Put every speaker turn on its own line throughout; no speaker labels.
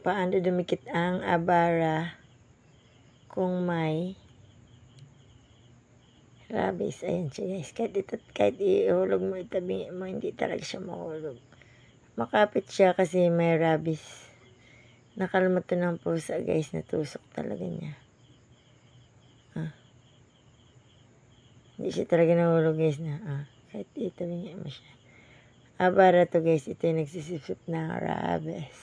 paano dumikit ang abara kung may rabies. Ayan siya guys. Kahit ihulog mo, itabi mo, hindi talaga siya mahulog. Makapit siya kasi may rabies. Nakalma to ng pusa guys. Natusok talaga niya. Hindi siya talaga nahulog guys na. Kahit itabi mo siya. Abara to guys. Ito yung nagsisipsip ng rabies.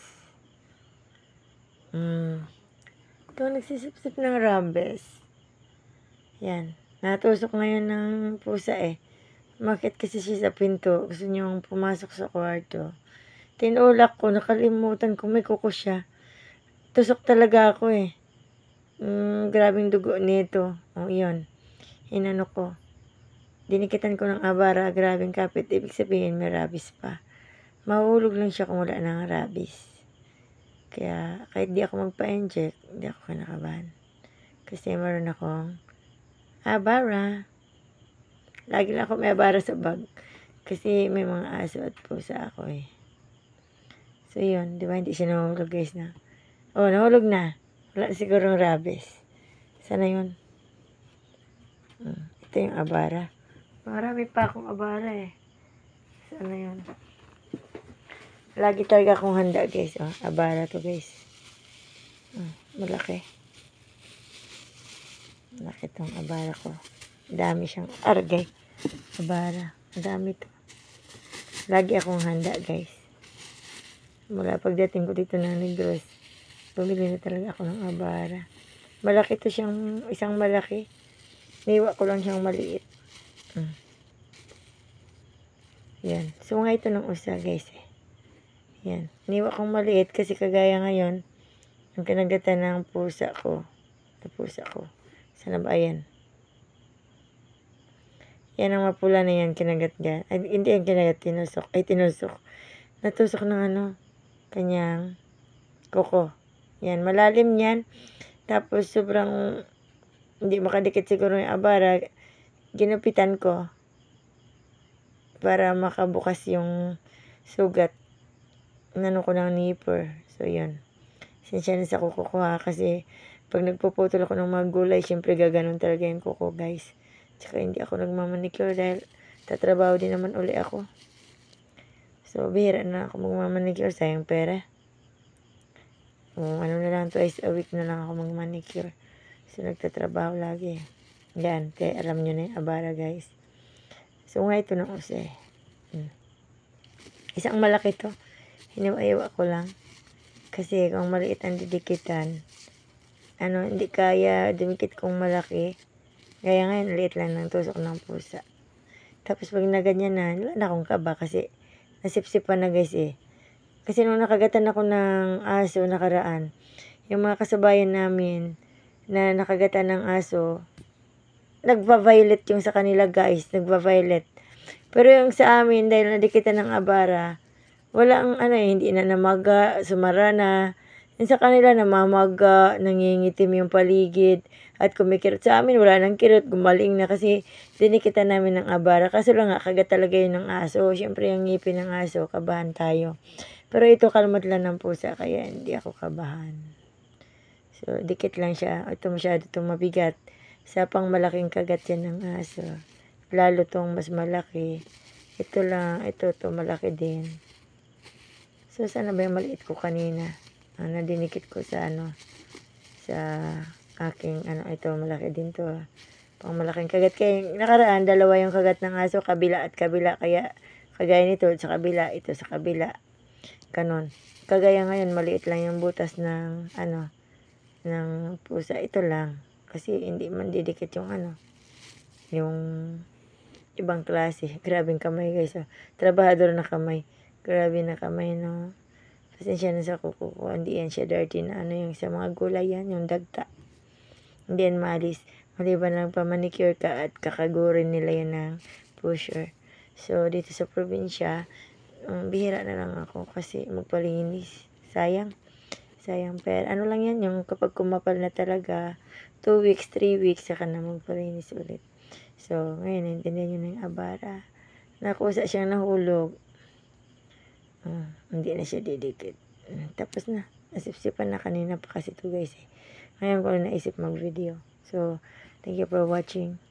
Ito nagsisipsip ng rabies. Yan. Natusok ngayon ng pusa eh. Umakit kasi siya sa pinto. Gusto niyong pumasok sa kwarto. Tinulak ko. Nakalimutan ko may kuko siya. Tusok talaga ako eh. Grabing dugo nito. Yun. Inano ko. Dinikitan ko ng abara. Grabing kapit. Ibig sabihin may rabies pa. Mahulog lang siya kung wala ng rabies. Kaya kahit di ako magpa-inject, hindi ako kinakabahan. Kasi meron akong abara. Lagi lang ako may abara sa bag. Kasi may mga aso at pusa ako eh. So yun, di ba hindi siya nahulog guys na. Nahulog na. Wala sigurong rabies. Sana yun. Ito yung abara. Marami pa akong abara eh. Sana yun. Lagi talaga akong handa guys. Abara to guys. Malaki. Malaki tong abara ko. Dami siyang argay. Abara. Dami to. Lagi akong handa guys. Mula pagdating ko dito ng Negros, bumili na talaga ako ng abara. Malaki to siyang, isang malaki. Niwa ko lang siyang maliit. Yan. Sunga ito ng usa guys eh. Yan. Niwa kong maliit kasi kagaya ngayon, ang kinagatan ng pusa ko. Sana ba yan? Yan ang mapula na yan, kinagat dyan. Ay, hindi yan kinagat, tinusok. Natusok ng kanyang kuko. Yan, malalim yan. Tapos sobrang hindi makadikit siguro yung abara. Ginupitan ko para makabukas yung sugat. Nano ko ng nipper. So, yun. Sinsya na sa kuko ko kasi pag nagpuputol ako ng mga gulay, syempre gaganon talaga yung kuko guys. Tsaka hindi ako nagmamanicure dahil tatrabaho din naman uli ako. So, bihira na ako magmamanicure. Sayang pera. Na lang, twice a week na lang ako magmanicure. So, nagtatrabaho lagi. Yan. Kaya alam nyo na yung abara guys. So, nga ito ng use. Isang malaki to. Hiniwa-iwa ko lang. Kasi kung maliit ang didikitan, hindi kaya dumikit kung malaki. Kaya ngayon, liit lang ng tusok ng pusa. Tapos pag naganyan na, wala na akong kaba kasi nasipsipan na guys eh. Kasi nung nakagatan ako ng aso nakaraan, yung mga kasabayan namin na nakagatan ng aso, nagva-violet yung sa kanila guys, nagva-violet. Pero yung sa amin, dahil nadikitan ng abara, walang hindi na namaga, sumara na. Yung sa kanila namamaga, nangingitim yung paligid, at kumikirot. Sa amin, wala nang kirot, gumaling na kasi dinikitan namin ng abara. Kaso lang nga, kagat talaga yun ng aso. Siyempre, yung ngipin ng aso, kabahan tayo. Pero ito, kalmat lang ng pusa, kaya hindi ako kabahan. So, dikit lang siya. Ito masyado itong mabigat. Sa pang malaking kagat yan ng aso. Lalo tong mas malaki. Ito lang, ito malaki din. So, sana ba yung maliit ko kanina? Nadinikit ko sa sa aking, ito, malaki din to. Pang malaking kagat. Kaya nakaraan, dalawa yung kagat ng aso, kabila at kabila. Kaya, kagaya nito, sa kabila, ito sa kabila. Ganon. Kagaya ngayon, maliit lang yung butas ng, ng pusa. Ito lang. Kasi, hindi man didikit yung yung ibang klase. Grabing kamay guys. Trabahador na kamay. Grabe na kamay, no? Pasensya na sa kuko ko. Hindi yan siya dirty na yung sa mga gulay yan, yung dagta. Hindi yan maalis. Maliban lang pa manicure ka at kakagurin nila yan ng pusher. So, dito sa probinsya, bihira na lang ako kasi magpalinis. Sayang. Pero lang yan, yung kapag kumapal na talaga, 2 weeks, 3 weeks, saka na magpalinis ulit. So, ngayon, naintindihan nyo na yung abara. Nakusa siyang nahulog. Hindi na siya didikit. Tapos na. nasipsipan na kanina pa kasi ito guys eh. Ngayon ko lang naisip mag-video. So, thank you for watching.